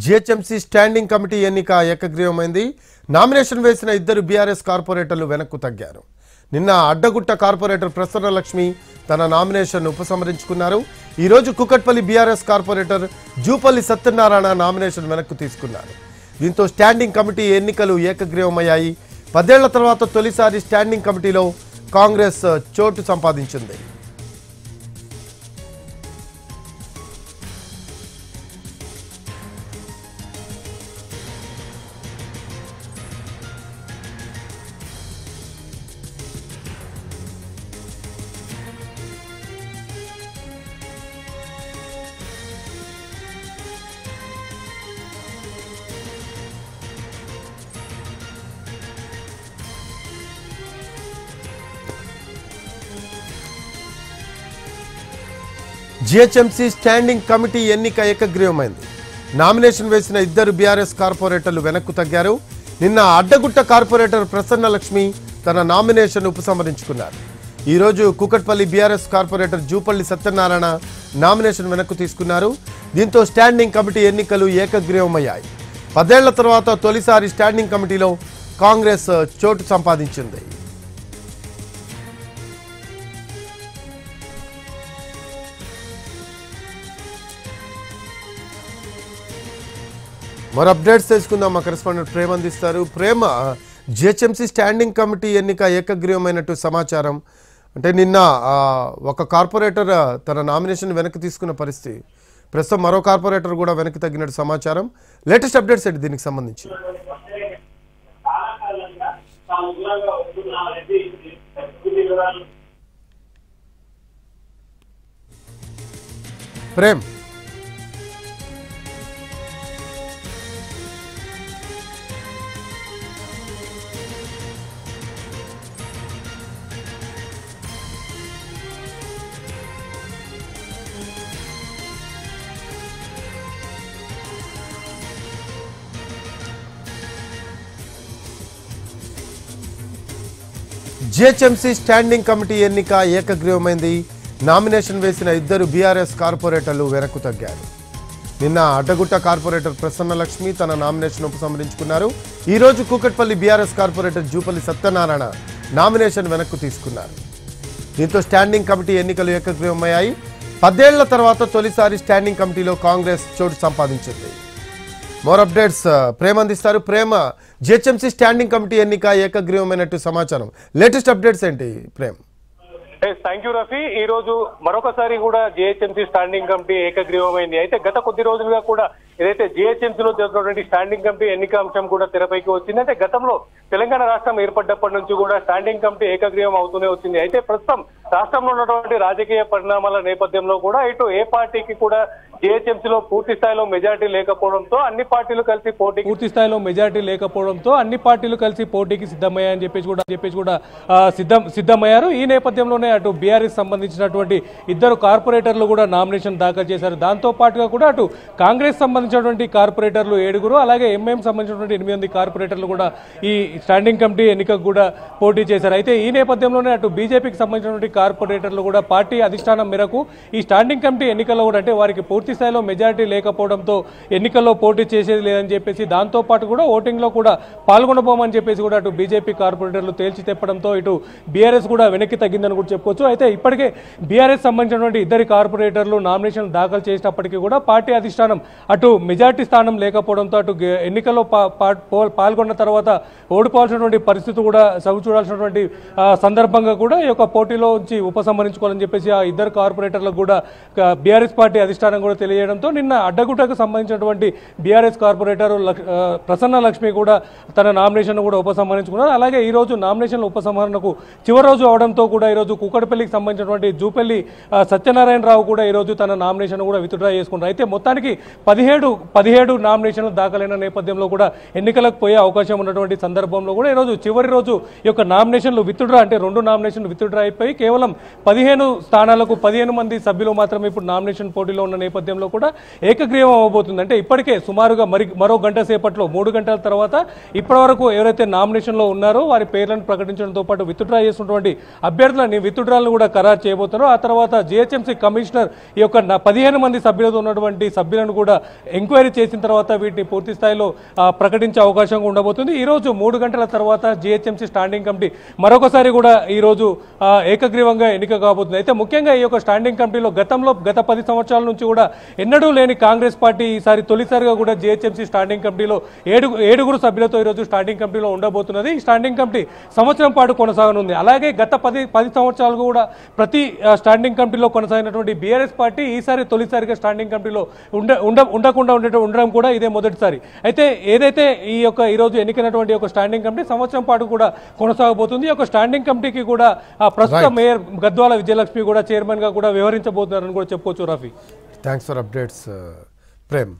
GHMC standing committee ఎన్నిక ఏకగ్రీవమైంది. Nomination వేసిన ఇద్దరు బీఆర్ఎస్ కార్పొరేటర్లు వెనక్కు తగ్గారు. నిన్న అడ్డగుట్ట కార్పొరేటర్ ప్రసన్నలక్ష్మి తన నామినేషన్ ఉపసంహరించుకున్నారు. ఈ రోజు కుకట్పల్లి బీఆర్ఎస్ కార్పొరేటర్ జూపల్లి సత్యనారాయణ నామినేషన్ వెనక్కు తీసుకున్నారు. దీంతో స్టాండింగ్ కమిటీ ఎన్నికలు ఏకగ్రీవమయ్యాయి. 10 ఏళ్ల తర్వాత తొలిసారి స్టాండింగ్ కమిటీలో కాంగ్రెస్ చోటు సంపాదించింది. జీహెచ్ఎంసీ స్టాండింగ్ కమిటీ ఎన్నిక ఏకగ్రీవమైంది. నామినేషన్ వేసిన ఇద్దరు బీఆర్ఎస్ కార్పొరేటర్లు వెనక్కు తగ్గారు. నిన్న అడ్డగుట్ట కార్పొరేటర్ ప్రసన్నలక్ష్మి తన నామినేషన్ ఉపసంహరించుకున్నారు. ఈ రోజు కుకట్పల్లి బీఆర్ఎస్ కార్పొరేటర్ జూపల్లి సత్యనారాయణ నామినేషన్ వెనక్కు తీసుకున్నారు. దీంతో స్టాండింగ్ కమిటీ ఎన్నికలు ఏకగ్రీవమయ్యాయి. 10 ఏళ్ల తర్వాత తొలిసారి స్టాండింగ్ కమిటీలో కాంగ్రెస్ చోటు సంపాదించింది. మరో అప్డేట్స్ తెలుసుకుందాం. మా కరెస్పాండెంట్ ప్రేమ అందిస్తారు. ప్రేమ, జిహెచ్ఎంసీ స్టాండింగ్ కమిటీ ఎన్నిక ఏకగ్రీవమైనట్టు సమాచారం. అంటే నిన్న ఒక కార్పొరేటర్ తన నామినేషన్ వెనక్కి తీసుకున్న పరిస్థితి, ప్రస్తుతం మరో కార్పొరేటర్ కూడా వెనక్కి తగ్గినట్టు సమాచారం. లేటెస్ట్ అప్డేట్స్ ఏంటి దీనికి సంబంధించి? ప్రేమ్, జీహెచ్ఎంసీ స్టాండింగ్ కమిటీ ఎన్నిక ఏకగ్రీవమైంది. నామినేషన్ వేసిన ఇద్దరు బీఆర్ఎస్ కార్పొరేటర్లు వెనక్కు తగ్గారు. నిన్న అడ్డగుట్ట కార్పొరేటర్ ప్రసన్నలక్ష్మి తన నామినేషన్ ఉపసంహరించుకున్నారు. ఈ రోజు కూకట్పల్లి బీఆర్ఎస్ కార్పొరేటర్ జూపల్లి సత్యనారాయణ నామినేషన్ వెనక్కు తీసుకున్నారు. దీంతో స్టాండింగ్ కమిటీ ఎన్నికలు ఏకగ్రీవమయ్యాయి. 10 ఏళ్ల తర్వాత తొలిసారి స్టాండింగ్ కమిటీలో కాంగ్రెస్ చోటు సంపాదించింది. మోర్ అప్డేట్స్ ప్రేమ అందిస్తారు. ప్రేమ, జిహెచ్ఎంసీ స్టాండింగ్ కమిటీ ఎన్నిక ఏకగ్రీవమైనట్టు సమాచారం. లేటెస్ట్ అప్డేట్స్ ఏంటి ప్రేమ్? Thank you Rafi. ఈ రోజు మరొకసారి కూడా జిహెచ్ఎంసీ స్టాండింగ్ కమిటీ ఏకగ్రీవమైంది. అయితే గత కొద్ది రోజులుగా కూడా ఏదైతే జిహెచ్ఎంసీలో జరుగుతున్నటువంటి స్టాండింగ్ కమిటీ ఎన్నిక అంశం కూడా తెరపైకి వచ్చింది. అయితే గతంలో తెలంగాణ రాష్ట్రం ఏర్పడ్డప్పటి నుంచి కూడా స్టాండింగ్ కమిటీ ఏకగ్రీవం అవుతూనే వచ్చింది. అయితే ప్రస్తుతం రాష్ట్రంలో ఉన్నటువంటి రాజకీయ పరిణామాల నేపథ్యంలో కూడా ఇటు ఏ పార్టీకి కూడా జిహెచ్ఎంసీలో పూర్తి స్థాయిలో మెజారిటీ లేకపోవడంతో అన్ని పార్టీలు కలిసి పోటీకి సిద్ధమయ్యాయని చెప్పేసి కూడా సిద్ధమయ్యారు. ఈ నేపథ్యంలోనే అటు బీఆర్ఎస్ సంబంధించినటువంటి ఇద్దరు కార్పొరేటర్లు కూడా నామినేషన్ దాఖలు చేశారు. దాంతో పాటుగా కూడా అటు కాంగ్రెస్ సంబంధించినటువంటి కార్పొరేటర్లు 7, అలాగే ఎంఐఎం సంబంధించినటువంటి 8 కార్పొరేటర్లు కూడా ఈ స్టాండింగ్ కమిటీ ఎన్నికకు కూడా పోటీ చేశారు. అయితే ఈ నేపథ్యంలోనే అటు బీజేపీకి సంబంధించినటువంటి కార్పొరేటర్లు కూడా పార్టీ అధిష్టానం మేరకు ఈ స్టాండింగ్ కమిటీ ఎన్నికల్లో కూడా అంటే వారికి పూర్తి స్థాయిలో మెజారిటీ లేకపోవడంతో ఎన్నికల్లో పోటీ చేసేది లేదని చెప్పేసి, దాంతో పాటు కూడా ఓటింగ్ లో కూడా పాల్గొనబోమని చెప్పేసి కూడా అటు బీజేపీ కార్పొరేటర్లు తేల్చి తెప్పడంతో ఇటు బీఆర్ఎస్ కూడా వెనక్కి తగ్గిందని కూడా చెప్పుకోవచ్చు. అయితే ఇప్పటికే బీఆర్ఎస్ సంబంధించినటువంటి ఇద్దరు కార్పొరేటర్లు నామినేషన్ దాఖలు చేసినప్పటికీ కూడా పార్టీ అధిష్టానం అటు మెజారిటీ స్థానం లేకపోవడంతో అటు ఎన్నికల్లో పాల్గొన్న తర్వాత ఓడిపోవాల్సినటువంటి పరిస్థితి కూడా చవిచూడాల్సినటువంటి సందర్భంగా కూడా ఈ యొక్క పోటీలో నుంచి ఉపసంహరించుకోవాలని చెప్పేసి ఆ ఇద్దరు కార్పొరేటర్లకు కూడా బీఆర్ఎస్ పార్టీ అధిష్టానం కూడా తెలియజేయడంతో నిన్న అడ్డగుట్టకు సంబంధించినటువంటి బీఆర్ఎస్ కార్పొరేటర్ ప్రసన్నలక్ష్మి కూడా తన నామినేషన్ కూడా ఉపసంహరించుకున్నారు. అలాగే ఈ రోజు నామినేషన్ ఉపసంహరణకు చివరి రోజు అవడంతో కూడా ఈ రోజు కుకట్పల్లికి సంబంధించినటువంటి జూపల్లి సత్యనారాయణరావు కూడా ఈ రోజు తన నామినేషన్ కూడా విత్డ్రా చేసుకున్నారు. అయితే మొత్తానికి 17 నామినేషన్లు దాఖలైన నేపథ్యంలో కూడా ఎన్నికలకు పోయే అవకాశం ఉన్నటువంటి సందర్భంలో కూడా ఈ రోజు చివరి రోజు ఈ యొక్క నామినేషన్లు విత్డ్రా అంటే 2 నామినేషన్లు విత్డ్రా అయిపోయి కేవలం కేవలం 15 స్థానాలకు 15 మంది సభ్యులు మాత్రమే ఇప్పుడు నామినేషన్ పోటీలో ఉన్న నేపథ్యంలో కూడా ఏకగ్రీవం అవ్వబోతుంది. అంటే ఇప్పటికే సుమారుగా మరో గంట సేపట్లో 3 గంటల తర్వాత ఇప్పటివరకు ఎవరైతే నామినేషన్లో ఉన్నారో వారి పేర్లను ప్రకటించడంతో పాటు విత్డ్రా చేసినటువంటి అభ్యర్థులని విత్డ్రాలను కూడా ఖరారు చేయబోతున్నారు. ఆ తర్వాత జిహెచ్ఎంసీ కమిషనర్ ఈ యొక్క 15 మంది సభ్యులతో ఉన్నటువంటి సభ్యులను కూడా ఎంక్వైరీ చేసిన తర్వాత వీటిని పూర్తి స్థాయిలో ప్రకటించే అవకాశం ఉండబోతుంది. ఈ రోజు 3 గంటల తర్వాత జిహెచ్ఎంసీ స్టాండింగ్ కమిటీ మరొకసారి కూడా ఈ రోజు ఏకగ్రీవంగా ఎన్నిక కాబోతుంది. అయితే ముఖ్యంగా ఈ యొక్క స్టాండింగ్ కమిటీలో గత 10 సంవత్సరాల నుంచి కూడా ఎన్నడూ లేని కాంగ్రెస్ పార్టీ ఈసారి తొలిసారిగా కూడా జిహెచ్ఎంసీ స్టాండింగ్ కమిటీలో ఏడుగురు సభ్యులతో ఈ రోజు స్టాండింగ్ కమిటీలో ఉండబోతున్నది. ఈ స్టాండింగ్ కమిటీ సంవత్సరం పాటు కొనసాగనుంది. అలాగే గత 10 సంవత్సరాలు కూడా ప్రతి స్టాండింగ్ కమిటీలో కొనసాగినటువంటి బీఆర్ఎస్ పార్టీ ఈసారి తొలిసారిగా స్టాండింగ్ కమిటీలో ఉండకుండా ఉండడం కూడా ఇదే మొదటిసారి. అయితే ఏదైతే ఈ రోజు ఎన్నికైనటువంటి ఒక స్టాండింగ్ కమిటీ సంవత్సరం పాటు కూడా కొనసాగబోతుంది. ఈ యొక్క స్టాండింగ్ కమిటీకి కూడా ప్రస్తుత మేయర్ గద్వాల విజయలక్ష్మి కూడా చైర్మన్ గా కూడా వ్యవహరించబోతున్నారని కూడా చెప్పుకోవచ్చు. Rafi, thanks for updates Prem.